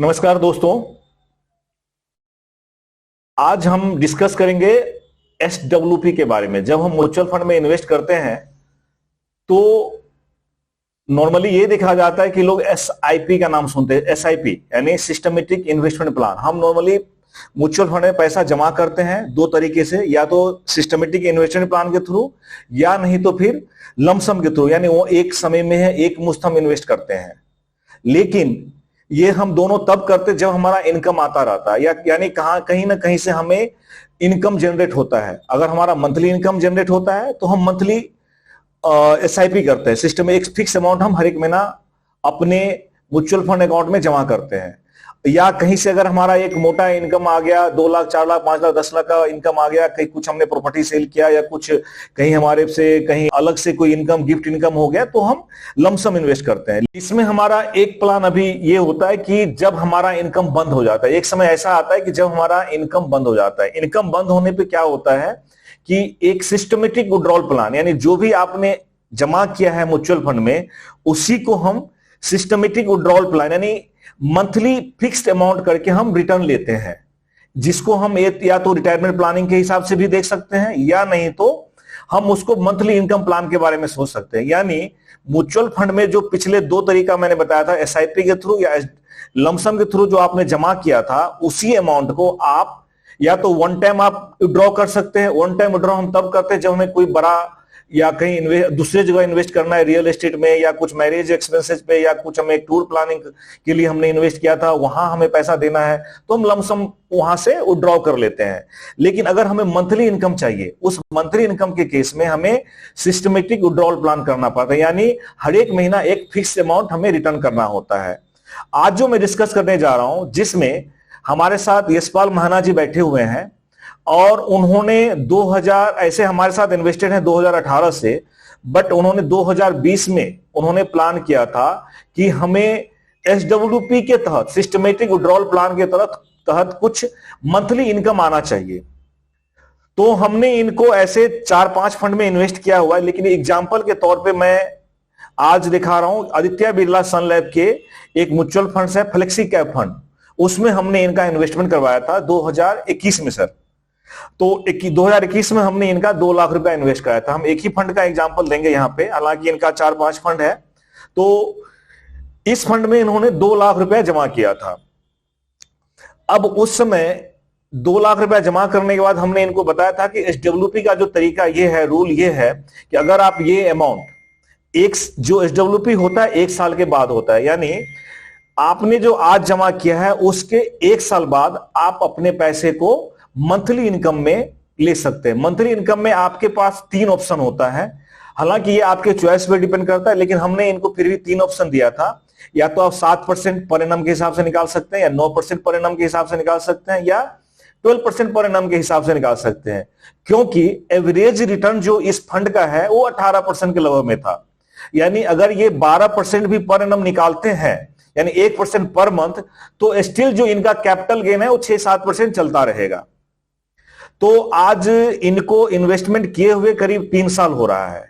नमस्कार दोस्तों। आज हम डिस्कस करेंगे एसडब्ल्यूपी के बारे में। जब हम म्यूचुअल फंड में इन्वेस्ट करते हैं तो नॉर्मली ये देखा जाता है कि लोग एसआईपी का नाम सुनते हैं। एसआईपी यानी सिस्टमेटिक इन्वेस्टमेंट प्लान। हम नॉर्मली म्यूचुअल फंड में पैसा जमा करते हैं दो तरीके से, या तो सिस्टमेटिक इन्वेस्टमेंट प्लान के थ्रू या नहीं तो फिर लमसम के थ्रू, यानी वो एक समय में है एक मुश्त हम इन्वेस्ट करते हैं। लेकिन ये हम दोनों तब करते जब हमारा इनकम आता रहता है, या यानी कहीं ना कहीं से हमें इनकम जनरेट होता है। अगर हमारा मंथली इनकम जनरेट होता है तो हम मंथली एसआईपी करते हैं। सिस्टम में एक फिक्स अमाउंट हम हर एक महीना अपने म्यूचुअल फंड अकाउंट में जमा करते हैं। या कहीं से अगर हमारा एक मोटा इनकम आ गया, 2 लाख 4 लाख 5 लाख 10 लाख का इनकम आ गया, कहीं कुछ हमने प्रॉपर्टी सेल किया या कुछ कहीं हमारे से कहीं अलग से कोई इनकम गिफ्ट इनकम हो गया, तो हम लमसम इन्वेस्ट करते हैं। इसमें हमारा एक प्लान अभी ये होता है कि जब हमारा इनकम बंद हो जाता है, एक समय ऐसा आता है कि जब हमारा इनकम बंद हो जाता है। इनकम बंद होने पर क्या होता है कि एक सिस्टमेटिक विड्रॉल प्लान, यानी जो भी आपने जमा किया है म्यूचुअल फंड में उसी को हम सिस्टमेटिक विड्रॉल प्लान यानी मंथली फिक्स्ड अमाउंट करके हम रिटर्न लेते हैं, जिसको हम या तो रिटायरमेंट प्लानिंग के हिसाब से भी देख सकते हैं या नहीं तो हम उसको मंथली इनकम प्लान के बारे में सोच सकते हैं। यानी म्यूचुअल फंड में जो पिछले दो तरीका मैंने बताया था, एसआईपी के थ्रू या लमसम के थ्रू, जो आपने जमा किया था उसी अमाउंट को आप या तो वन टाइम आप विड्रॉ कर सकते हैं। वन टाइम विड्रॉ हम तब करते हैं जब हमें कोई बड़ा या कहीं दूसरे जगह इन्वेस्ट करना है, रियल एस्टेट में या कुछ मैरिज एक्सपेंसेस पे या कुछ हमें टूर प्लानिंग के लिए हमने इन्वेस्ट किया था, वहां हमें पैसा देना है तो हम लमसम वहां से विड्रॉ कर लेते हैं। लेकिन अगर हमें मंथली इनकम चाहिए, उस मंथली इनकम के केस में हमें सिस्टमेटिक विड्रॉल प्लान करना पड़ता है, यानी हर एक महीना एक फिक्स अमाउंट हमें रिटर्न करना होता है। आज जो मैं डिस्कस करने जा रहा हूं, जिसमें हमारे साथ यशपाल महाना जी बैठे हुए हैं और उन्होंने 2000 ऐसे हमारे साथ इन्वेस्टेड हैं 2018 से, बट उन्होंने 2020 में उन्होंने प्लान किया था कि हमें एसडब्ल्यूपी के तहत सिस्टमेटिक विड्रॉल प्लान के तहत कुछ मंथली इनकम आना चाहिए। तो हमने इनको ऐसे 4-5 फंड में इन्वेस्ट किया हुआ है। लेकिन एग्जाम्पल के तौर पे मैं आज दिखा रहा हूं आदित्य बिरला सन लैब के एक म्यूचुअल फंड है फ्लेक्सी कैप फंड, उसमें हमने इनका इन्वेस्टमेंट करवाया था 2021 में सर। तो 2021 में हमने इनका 2 लाख रुपया इन्वेस्ट कराया था। हम एक ही फंड का एग्जांपल देंगे यहां पे, हालांकि इनका 4-5 फंड है। तो इस फंड में इन्होंने 2 लाख रुपया जमा किया था। अब उस समय 2 लाख रुपया जमा करने के बाद हमने इनको बताया था कि एसडब्ल्यूपी का जो तरीका ये है, रूल ये है कि अगर आप ये अमाउंट जो एसडब्ल्यूपी होता है 1 साल के बाद होता है, यानी आपने जो आज जमा किया है उसके 1 साल बाद आप अपने पैसे को मंथली इनकम में ले सकते हैं। मंथली इनकम में आपके पास 3 ऑप्शन होता है, हालांकि ये आपके चॉइस पे डिपेंड करता है, लेकिन हमने इनको फिर भी 3 ऑप्शन दिया था। या तो आप 7% पर एनम के हिसाब से निकाल सकते हैं, या 9% पर एनम के हिसाब से निकाल सकते हैं, या 12% पर एनम के हिसाब से निकाल सकते हैं। क्योंकि एवरेज रिटर्न जो इस फंड का है वो 18% के लगभग में था। यानी अगर ये 12% भी पर एनम निकालते हैं, यानी 1% पर मंथ, तो स्टिल जो इनका कैपिटल गेन है वो 6-7% चलता रहेगा। तो आज इनको इन्वेस्टमेंट किए हुए करीब 3 साल हो रहा है।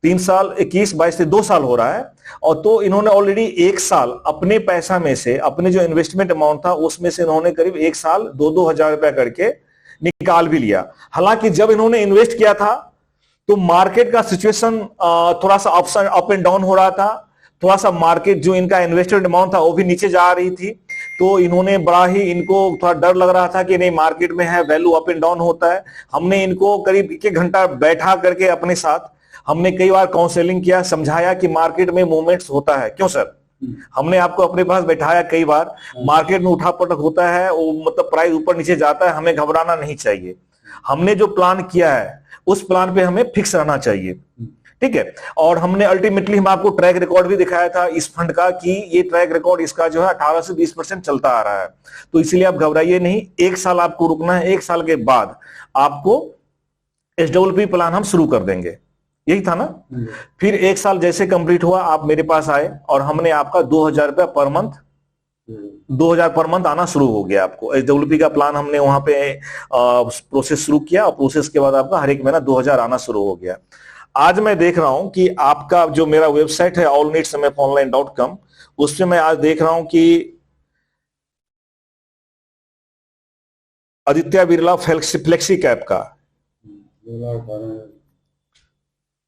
3 साल 21-22 से 2 साल हो रहा है। और तो इन्होंने ऑलरेडी 1 साल अपने पैसा में से, अपने जो इन्वेस्टमेंट अमाउंट था उसमें से इन्होंने करीब 1 साल 2-2 हजार रुपया करके निकाल भी लिया। हालांकि जब इन्होंने इन्वेस्ट किया था तो मार्केट का सिचुएशन थोड़ा सा अप एंड डाउन हो रहा था। थोड़ा सा मार्केट जो इनका इन्वेस्टमेंट अमाउंट था वो भी नीचे जा रही थी। तो इन्होंने बड़ा ही, इनको थोड़ा डर लग रहा था कि नहीं मार्केट में है, वैल्यू अप एंड डाउन होता है। हमने इनको करीब 1 घंटा बैठा करके अपने साथ हमने कई बार काउंसलिंग किया, समझाया कि मार्केट में मूवमेंट्स होता है। क्यों सर? हमने आपको अपने पास बैठाया कई बार, मार्केट में उठा पटक होता है, वो मतलब प्राइस ऊपर नीचे जाता है, हमें घबराना नहीं चाहिए। हमने जो प्लान किया है उस प्लान पे हमें फिक्स रहना चाहिए, ठीक है। और हमने अल्टीमेटली हम आपको ट्रैक रिकॉर्ड भी दिखाया था इस फंड का कि ये ट्रैक रिकॉर्ड इसका जो है 18 से 20% चलता आ रहा है। तो इसलिए आप घबराइए नहीं, 1 साल आपको रुकना है। 1 साल के बाद आपको एसडब्ल्यूपी प्लान हम शुरू कर देंगे, यही था ना। फिर 1 साल जैसे कंप्लीट हुआ आप मेरे पास आए और हमने आपका 2000 रुपया पर मंथ, 2000 पर मंथ आना शुरू हो गया। आपको एसडब्ल्यूपी का प्लान हमने वहां पे प्रोसेस शुरू किया और प्रोसेस के बाद आपका हर एक महीना 2000 आना शुरू हो गया। आज मैं देख रहा हूं कि आपका जो मेरा वेबसाइट है allneedsmfonline.com, उससे मैं आज देख रहा हूं कि आदित्य बिरला फ्लेक्सी कैप का।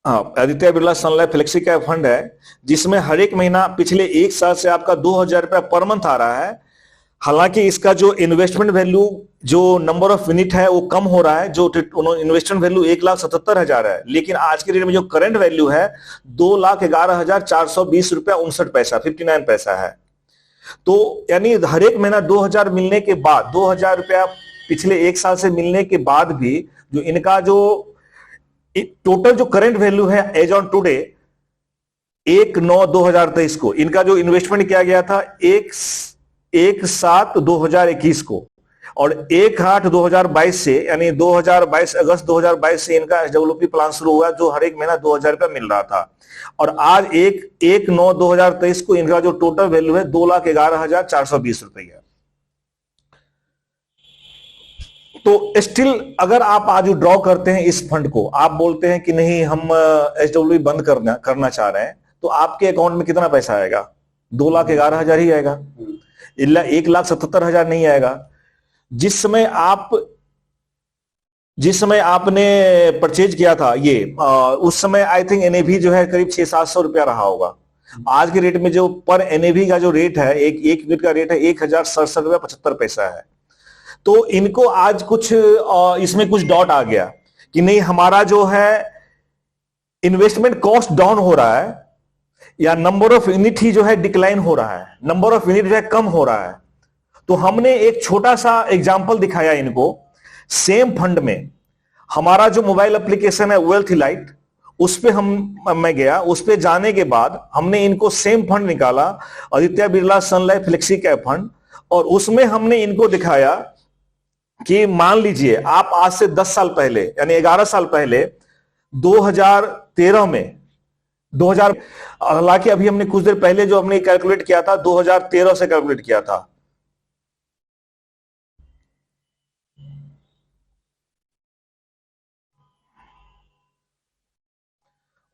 हाँ, आदित्य बिरला सन लाइफ फ्लेक्सी कैप फंड है जिसमें हर एक महीना पिछले 1 साल से आपका 2,000 रुपया पर मंथ आ रहा है। हालांकि इसका जो इन्वेस्टमेंट वैल्यू, जो नंबर ऑफ यूनिट है वो कम हो रहा है, जो इन्वेस्टमेंट वैल्यू 1,77,000 है, लेकिन आज के डेट में जो करंट वैल्यू है 2,11,420 रुपया 59 पैसा 59 पैसा है। तो यानी हर एक महीना 2,000 मिलने के बाद, 2,000 रुपया पिछले 1 साल से मिलने के बाद भी जो इनका जो टोटल जो करंट वैल्यू है एज ऑन टुडे 1/9/2023 को, इनका जो इन्वेस्टमेंट किया गया था 1/7/2021 को, और 1/8/2022 से, यानी 2022 अगस्त 2022 से इनका एसडब्ल्यूपी प्लान शुरू हुआ जो हर एक महीना 2,000 रुपया मिल रहा था। और आज 1/9/2023 को इनका जो टोटल वैल्यू है 2,11,420 रुपया। तो स्टिल अगर आप आज ड्रॉ करते हैं इस फंड को, आप बोलते हैं कि नहीं हम एसडब्ल्यूपी बंद करना चाह रहे हैं, तो आपके अकाउंट में कितना पैसा आएगा? 2,11,000 ही आएगा, 1,77,000 नहीं आएगा। जिस समय आपने परचेज किया था ये, उस समय आई थिंक एनएवी जो है करीब 600-700 रुपया रहा होगा। आज के रेट में जो पर एनएवी का जो रेट है, एक यूनिट का रेट है 1,067 रुपया 75 पैसा है। तो इनको आज कुछ इसमें कुछ डॉट आ गया कि नहीं, हमारा जो है इन्वेस्टमेंट कॉस्ट डाउन हो रहा है, या नंबर ऑफ यूनिट ही जो है डिक्लाइन हो रहा है, नंबर ऑफ यूनिट जो है कम हो रहा है। तो हमने एक छोटा सा एग्जांपल दिखाया इनको। सेम फंड में हमारा जो मोबाइल एप्लीकेशन है वेल्थ इलाइट, उस पे मैं गया, उस पे जाने के बाद हमने इनको सेम फंड निकाला, आदित्य बिरला सन लाइफ फ्लेक्सी कैप फंड, और उसमें हमने इनको दिखाया कि मान लीजिए आप आज से 10 साल पहले, यानी 11 साल पहले 2013 में 2000, हालांकि अभी हमने कुछ देर पहले जो हमने कैलकुलेट किया था 2013 से कैलकुलेट किया था,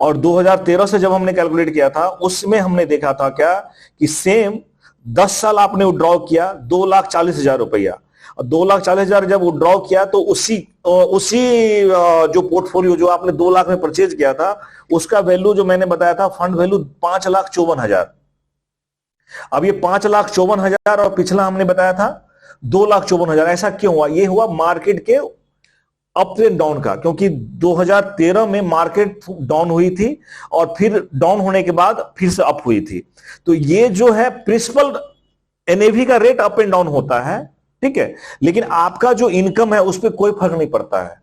और 2013 से जब हमने कैलकुलेट किया था उसमें हमने देखा था क्या कि सेम 10 साल आपने विड्रॉ किया 2,40,000 रुपया, 2,40,000 जब विड्रॉ किया तो उसी जो पोर्टफोलियो जो आपने 2 लाख में परचेज किया था उसका वैल्यू जो मैंने बताया था फंड वैल्यू 5,54,000। अब ये 5,54,000 और पिछला हमने बताया था 2,54,000, ऐसा क्यों हुआ? ये हुआ मार्केट के अप एंड डाउन का, क्योंकि 2013 में मार्केट डाउन हुई थी और फिर डाउन होने के बाद फिर से अप हुई थी। तो ये जो है प्रिंसिपल एनएवी का रेट अप एंड डाउन होता है, ठीक है, लेकिन आपका जो इनकम है उस पर कोई फर्क नहीं पड़ता है,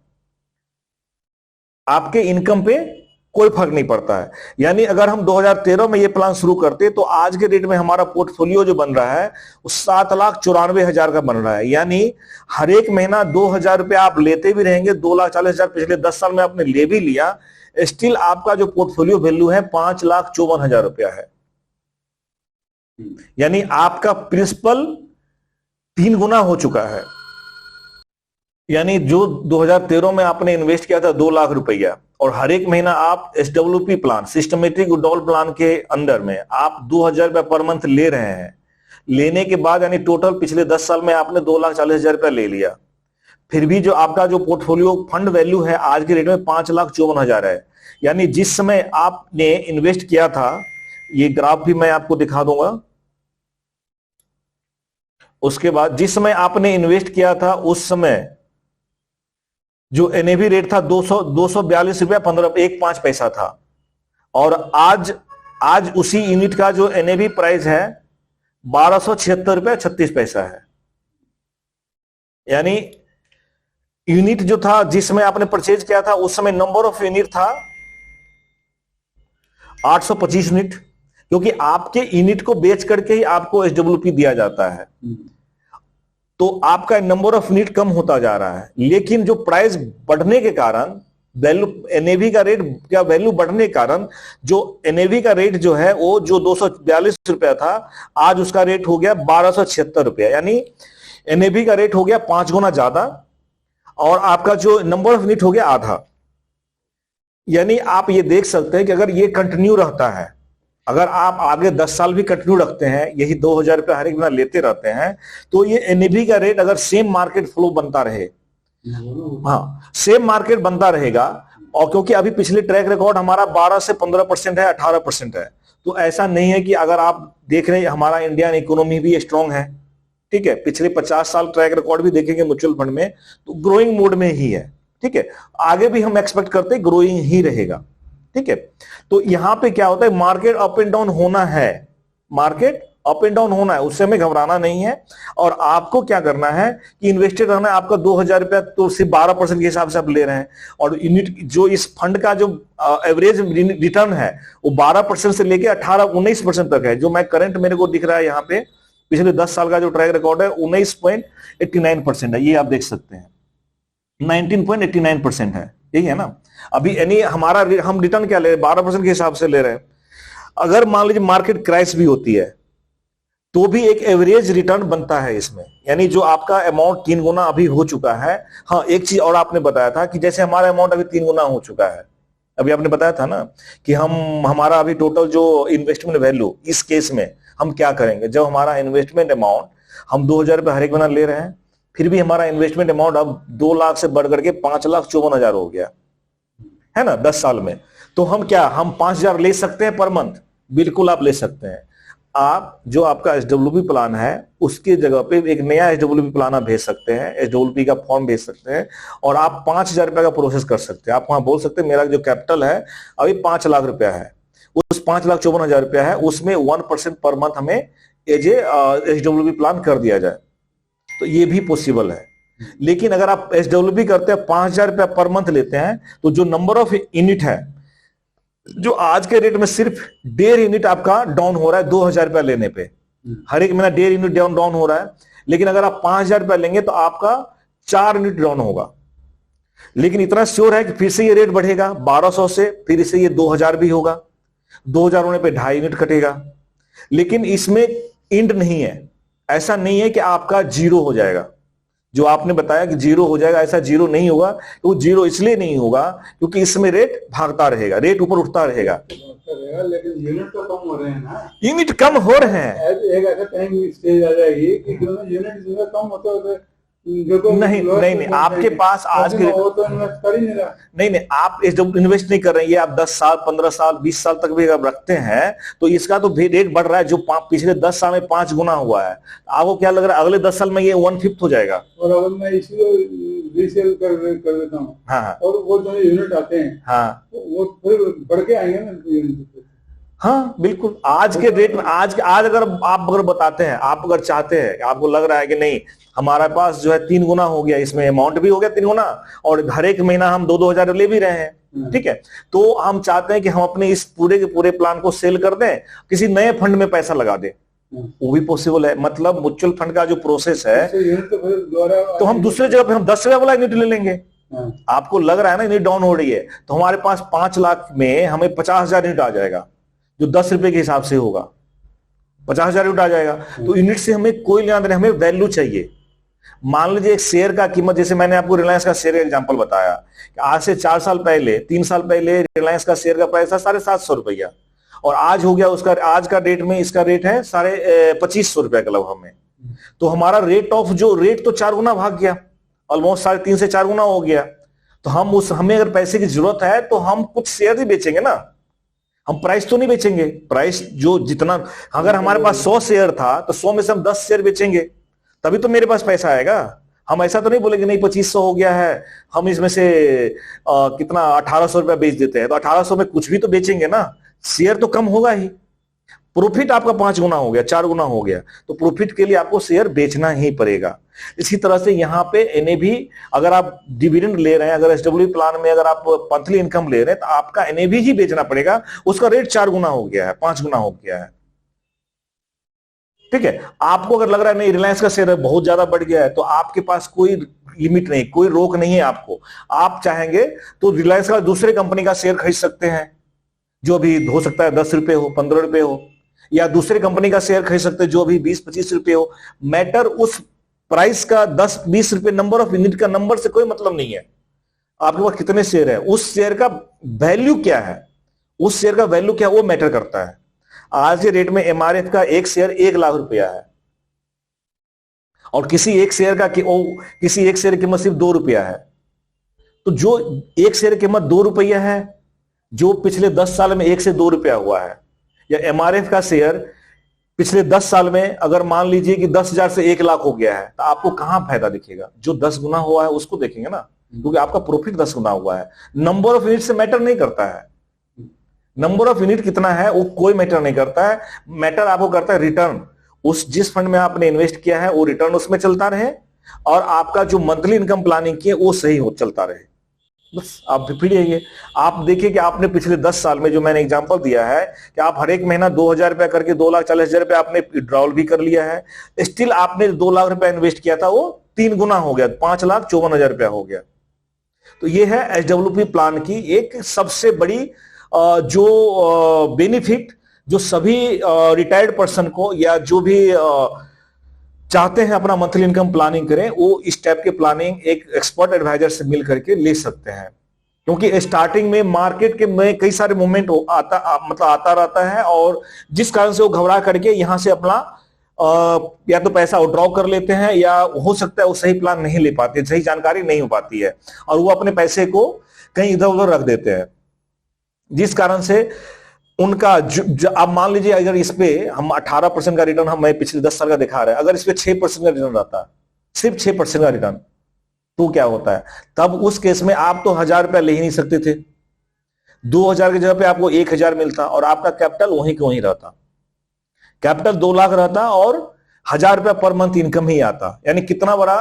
आपके इनकम पे कोई फर्क नहीं पड़ता है। यानी अगर हम 2013 में ये प्लान शुरू करते तो आज के डेट में हमारा पोर्टफोलियो जो बन रहा है वो 7,94,000 का बन रहा है। यानी हर एक महीना 2,000 रुपया आप लेते भी रहेंगे, 2,40,000 पिछले 10 साल में आपने ले भी लिया, स्टिल आपका जो पोर्टफोलियो वैल्यू है 5,54,000 रुपया है। यानी आपका प्रिंसिपल 3 गुना हो चुका है। यानी जो 2013 में आपने इन्वेस्ट किया था 2 लाख रुपया, और हर एक महीना आप SWP plan, systematic withdrawal plan के अंदर में आप 2,000 रुपया पर मंथ ले रहे हैं, लेने के बाद यानी टोटल पिछले 10 साल में आपने 2,40,000 रुपया ले लिया, फिर भी जो आपका जो पोर्टफोलियो फंड वैल्यू है आज के रेट में 5,54,000 है। यानी जिस समय आपने इन्वेस्ट किया था, ये ग्राफ भी मैं आपको दिखा दूंगा, उसके बाद जिस समय आपने इन्वेस्ट किया था उस समय जो एनएवी रेट था 242 रुपया 15 पैसा था, और आज उसी यूनिट का जो एनएवी प्राइस है 1,276 रुपया 36 पैसा है। यानी यूनिट जो था जिस समय आपने परचेज किया था उस समय नंबर ऑफ यूनिट था 825 यूनिट, क्योंकि आपके यूनिट को बेच करके ही आपको एसडब्ल्यूपी दिया जाता है, तो आपका नंबर ऑफ यूनिट कम होता जा रहा है। लेकिन जो प्राइस बढ़ने के कारण, वैल्यू एनएवी का रेट का वैल्यू बढ़ने के कारण जो एनएवी का रेट जो है वो जो 242 रुपया था आज उसका रेट हो गया 1,276 रुपया। यानी एनएवी का रेट हो गया 5 गुना ज्यादा, और आपका जो नंबर ऑफ यूनिट हो गया आधा। यानी आप ये देख सकते हैं कि अगर ये कंटिन्यू रहता है, अगर आप आगे 10 साल भी कंटिन्यू रखते हैं, यही 2,000 रुपये हर एक महीना लेते रहते हैं, तो ये एनएबी का रेट अगर सेम मार्केट फ्लो बनता रहे, हाँ सेम मार्केट बनता रहेगा, और क्योंकि अभी पिछले ट्रैक रिकॉर्ड हमारा 12 से 15% है, 18% है, तो ऐसा नहीं है कि अगर आप देख रहे हैं हमारा इंडियन इकोनॉमी भी स्ट्रांग है, ठीक है, पिछले 50 साल ट्रैक रिकॉर्ड भी देखेंगे म्यूचुअल फंड में तो ग्रोइंग मोड में ही है, ठीक है, आगे भी हम एक्सपेक्ट करते हैं ग्रोइंग ही रहेगा, ठीक है। तो यहां पे क्या होता है, मार्केट अप एंड डाउन होना है, मार्केट अप एंड डाउन होना है, उससे हमें घबराना नहीं है। और आपको क्या करना है कि इन्वेस्टेड रहना है। आपका 2,000 रुपया तो सिर्फ 12% के हिसाब से आप ले रहे हैं, और यूनिट जो इस फंड का जो एवरेज रिटर्न है वो 12% से लेके 18-19% तक है, जो मैं करंट मेरे को दिख रहा है यहाँ पे पिछले 10 साल का जो ट्रैक रिकॉर्ड है 19.89% है, ये आप देख सकते हैं 19.89% है, यही है ना। अभी यानी हमारा हम रिटर्न क्या ले रहे हैं, 12% के हिसाब से ले रहे हैं। अगर मान लीजिए मार्केट क्रैश भी होती है तो भी एक एवरेज रिटर्न बनता है इसमें, यानी जो आपका अमाउंट 3 गुना अभी हो चुका है। हाँ एक चीज और आपने बताया था कि जैसे हमारा अमाउंट अभी 3 गुना हो चुका है, अभी आपने बताया था ना कि हमारा अभी टोटल जो इन्वेस्टमेंट वैल्यू इस केस में हम क्या करेंगे, जब हमारा इन्वेस्टमेंट अमाउंट हम 2,000 रुपये हर एक महीना ले रहे हैं, फिर भी हमारा इन्वेस्टमेंट अमाउंट अब 2 लाख से बढ़ करके 5,54,000 हो गया है ना 10 साल में। तो हम 5,000 ले सकते हैं पर मंथ, बिल्कुल आप ले सकते हैं। आप जो आपका एसडब्ल्यूपी प्लान है उसकी जगह पे एक नया एसडब्ल्यूपी प्लान आप भेज सकते हैं, एसडब्ल्यूपी का फॉर्म भेज सकते हैं, और आप 5,000 रुपए का प्रोसेस कर सकते हैं। आप वहां बोल सकते हैं मेरा जो कैपिटल है अभी 5 लाख रुपया है, उस 5,54,000 रुपया है, उसमें 1% पर मंथ हमें एज ए एसडब्ल्यूपी प्लान कर दिया जाए, तो ये भी पॉसिबल है। लेकिन अगर आप एसडब्ल्यूपी करते हैं 5,000 रुपया पर मंथ लेते हैं, तो जो नंबर ऑफ यूनिट है जो आज के रेट में सिर्फ 1.5 यूनिट आपका डाउन हो रहा है 2,000 रुपया लेने पे, हर एक महीना 1.5 यूनिट डाउन हो रहा है। लेकिन अगर आप 5,000 रुपया लेंगे तो आपका 4 यूनिट डाउन होगा। लेकिन इतना श्योर है कि फिर से ये रेट बढ़ेगा 1,200 से, फिर से ये 2,000 भी होगा, 2,000 होने पे 2.5 यूनिट कटेगा। लेकिन इसमें इंड नहीं है, ऐसा नहीं है कि आपका जीरो हो जाएगा, जो आपने बताया कि जीरो हो जाएगा, ऐसा जीरो नहीं होगा। तो जीरो इसलिए नहीं होगा क्योंकि इसमें रेट भागता रहेगा, रेट ऊपर उठता रहेगा। लेकिन यूनिट तो कम हो रहे हैं ना, यूनिट कम हो रहे हैं, एक ऐसा टाइम स्टेज आ जाएगी कि यूनिट कम होते होते नहीं आपके पास आज के तो इन्वेस्ट कर ही नहीं रहा। नहीं आप जब इन्वेस्ट नहीं कर रहे हैं, ये आप 10 साल 15 साल 20 साल तक भी अगर रखते हैं तो इसका तो रेट बढ़ रहा है, जो पिछले 10 साल में 5 गुना हुआ है। आपको क्या लग रहा है अगले 10 साल में ये 1/5 हो जाएगा? और अगर मैं इसी रीसेल कर देता हूँ, हाँ, और वो जो यूनिट आते हैं, हाँ, वो फिर बढ़ के आएंगे ना। हाँ बिल्कुल, आज के रेट में आज अगर आप बताते हैं, आप अगर चाहते हैं, आपको लग रहा है कि नहीं हमारे पास जो है 3 गुना हो गया, इसमें अमाउंट भी हो गया 3 गुना, और हर एक महीना हम 2-2 हजार ले भी रहे हैं, ठीक है, तो हम चाहते हैं कि हम अपने इस पूरे के पूरे प्लान को सेल कर दें, किसी नए फंड में पैसा लगा दें, वो भी पॉसिबल है। मतलब म्यूचुअल फंड का जो प्रोसेस है, तो हम दूसरे जगह पे हम 10 रुपए वाला यूनिट ले लेंगे। आपको लग रहा है ना यूनिट डाउन हो रही है, तो हमारे पास 5 लाख में हमें 50,000 यूनिट आ जाएगा, जो 10 रुपए के हिसाब से होगा, 50,000 यूनिट आ जाएगा। तो यूनिट से हमें कोई लेना देना, हमें वैल्यू चाहिए। मान लीजिए एक शेयर का कीमत, जैसे मैंने आपको रिलायंस का शेयर का एग्जांपल बताया कि आज से 4 साल पहले 3 साल पहले रिलायंस का शेयर का प्राइस था 750 रुपया, और आज हो गया उसका, आज का डेट में इसका रेट है 2500 रुपया के लगभग में। तो हमारा रेट ऑफ जो रेट तो 4 गुना भाग गया, ऑलमोस्ट 3.5 से 4 गुना हो गया। तो हमें अगर पैसे की जरूरत है तो हम कुछ शेयर ही बेचेंगे ना, हम प्राइस तो नहीं बेचेंगे। प्राइस जो जितना, अगर हमारे पास 100 शेयर था तो 100 में से हम 10 शेयर बेचेंगे, तभी तो मेरे पास पैसा आएगा। हम ऐसा तो नहीं बोलेंगे नहीं 2500 हो गया है, हम इसमें से कितना 1,800 रुपया बेच देते हैं, तो 1,800 में कुछ भी तो बेचेंगे ना, शेयर तो कम होगा ही। प्रॉफिट आपका 5 गुना हो गया, 4 गुना हो गया, तो प्रॉफिट के लिए आपको शेयर बेचना ही पड़ेगा। इसी तरह से यहाँ पे एनएवी, अगर आप डिविडेंड ले रहे हैं, अगर एसडब्ल्यू प्लान में अगर आप मंथली इनकम ले रहे हैं, तो आपका एनएवी ही बेचना पड़ेगा। उसका रेट 4 गुना हो गया है, 5 गुना हो गया है, ठीक है। आपको अगर लग रहा है नहीं रिलायंस का शेयर बहुत ज्यादा बढ़ गया है, तो आपके पास कोई लिमिट नहीं, कोई रोक नहीं है आपको। आप चाहेंगे तो रिलायंस का दूसरे कंपनी का शेयर खरीद सकते हैं, जो भी हो सकता है 10 रुपए हो, 15 रुपए हो, या दूसरे कंपनी का शेयर खरीद सकते हैं जो अभी 20-25 रुपए हो। मैटर उस प्राइस का 10-20 रुपए, नंबर ऑफ यूनिट का नंबर से कोई मतलब नहीं है। आपके पास कितने शेयर है, उस शेयर का वैल्यू क्या है, उस शेयर का वैल्यू क्या है, वो मैटर करता है। आज के रेट में एमआरएफ का एक शेयर 1 लाख रुपया है, और किसी एक शेयर की कीमत सिर्फ 2 रुपया है। तो जो एक शेयर की कीमत 2 रुपया है, जो पिछले 10 साल में 1 से 2 रुपया हुआ है, या एमआरएफ का शेयर पिछले 10 साल में अगर मान लीजिए कि 10,000 से 1 लाख हो गया है, तो आपको कहां फायदा दिखेगा? जो 10 गुना हुआ है उसको देखेंगे ना, क्योंकि आपका प्रॉफिट 10 गुना हुआ है। नंबर ऑफ यूनिट से मैटर नहीं करता है, नंबर ऑफ यूनिट कितना है वो कोई मैटर नहीं करता है। मैटर आपको करता है रिटर्न। उस जिस फंड में आपने इन्वेस्ट किया है वो रिटर्न उसमें चलता रहे, और आपका जो मंथली इनकम प्लानिंग की है वो सही हो चलता रहे, बस आप फिर यही। आप देखिए कि आपने पिछले 10 साल में, जो मैंने एग्जांपल दिया है कि आप हर एक महीना 2,000 रुपया करके 2,40,000 रुपया आपने विड्रॉल भी कर लिया है, स्टिल आपने 2 लाख रुपया इन्वेस्ट किया था, वो 3 गुना हो गया, 5,54,000 रुपया हो गया। तो ये है एसडब्ल्यूपी प्लान की एक सबसे बड़ी जो बेनिफिट, जो सभी रिटायर्ड पर्सन को या जो भी चाहते हैं अपना मंथली इनकम प्लानिंग करें, वो इस टाइप के प्लानिंग एक एक्सपर्ट एडवाइजर से मिल करके ले सकते हैं। क्योंकि स्टार्टिंग में मार्केट के में कई सारे मूवमेंट आता रहता है, और जिस कारण से वो घबरा करके यहां से अपना या तो पैसा विड्रॉ कर लेते हैं, या हो सकता है वो सही प्लान नहीं ले पाते, सही जानकारी नहीं हो पाती है, और वो अपने पैसे को कहीं इधर उधर रख देते हैं, जिस कारण से उनका अब मान लीजिए अगर इस पे हम 18% का रिटर्न हम पिछले 10 साल का दिखा रहे हैं, अगर इस पे 6% का रिटर्न रहता है, सिर्फ 6% का रिटर्न, तो क्या होता है? तब उस केस में आप तो 1,000 रुपया ले ही नहीं सकते थे, 2,000 की जगह पे आपको 1,000 मिलता, और आपका कैपिटल वहीं के वहीं रहता। कैपिटल 2 लाख रहता और 1,000 रुपया पर मंथ इनकम ही आता, यानी कितना बड़ा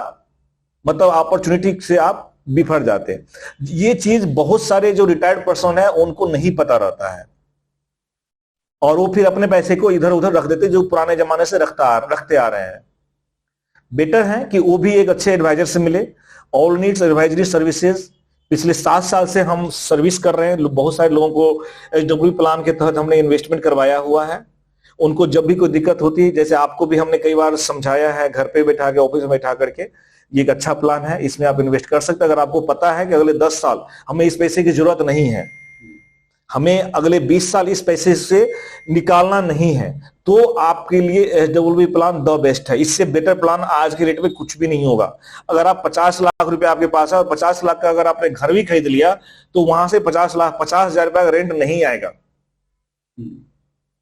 मतलब अपॉर्चुनिटी से आप बिफर जाते हैं। ये चीज बहुत सारे जो रिटायर्ड पर्सन है उनको नहीं पता रहता है, और वो फिर अपने पैसे को इधर उधर रख देते, जो पुराने जमाने से रखते आ रहे हैं। बेटर है कि वो भी एक अच्छे एडवाइजर से मिले। ऑल नीड्स एडवाइजरी सर्विसेज पिछले 7 साल से हम सर्विस कर रहे हैं, बहुत सारे लोगों को एसडब्ल्यू प्लान के तहत हमने इन्वेस्टमेंट करवाया हुआ है। उनको जब भी कोई दिक्कत होती है, जैसे आपको भी हमने कई बार समझाया है, घर पे बैठा के, ऑफिस में बैठा करके, ये एक अच्छा प्लान है, इसमें आप इन्वेस्ट कर सकते हैं। अगर आपको पता है कि अगले 10 साल हमें इस पैसे की जरूरत नहीं है, हमें अगले 20 साल इस पैसे से निकालना नहीं है, तो आपके लिए एसडब्ल्यूपी प्लान द बेस्ट है। इससे बेटर प्लान आज के रेट में कुछ भी नहीं होगा। अगर आप 50 लाख रुपए आपके पास है, और 50 लाख का अगर आपने घर भी खरीद लिया, तो वहां से 50,000 रुपए का रेंट नहीं आएगा,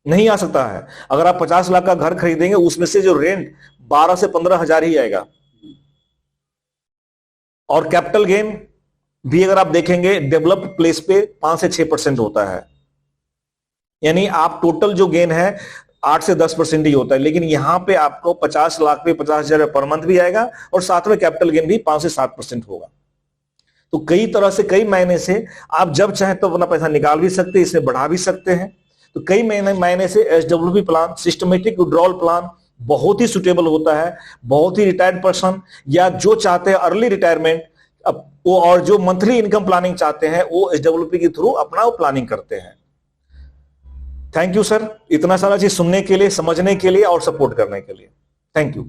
नहीं आ सकता है। अगर आप 50 लाख का घर खरीदेंगे, उसमें से जो रेंट 12 से 15,000 ही आएगा। और कैपिटल गेन भी अगर आप देखेंगे डेवलप्ड प्लेस पे 5 से 6% होता है, यानी आप टोटल जो गेन है 8 से 10% ही होता है, लेकिन यहां पे आपको 50 लाख पे 50,000 पर मंथ भी आएगा, और साथ में कैपिटल गेन भी 5 से 7% होगा। तो कई तरह से, कई महीने से आप जब चाहे तो अपना पैसा निकाल भी सकते हैं, इसमें बढ़ा भी सकते हैं। तो कई महीने से SWP plan, systematic withdrawal plan बहुत ही सुटेबल होता है। बहुत ही रिटायर्ड पर्सन या जो चाहते हैं अर्ली रिटायरमेंट वो, और जो मंथली इनकम प्लानिंग चाहते हैं, वो एसडब्ल्यूपी के थ्रू अपना वो प्लानिंग करते हैं। थैंक यू सर, इतना सारा चीज सुनने के लिए, समझने के लिए और सपोर्ट करने के लिए। Thank you.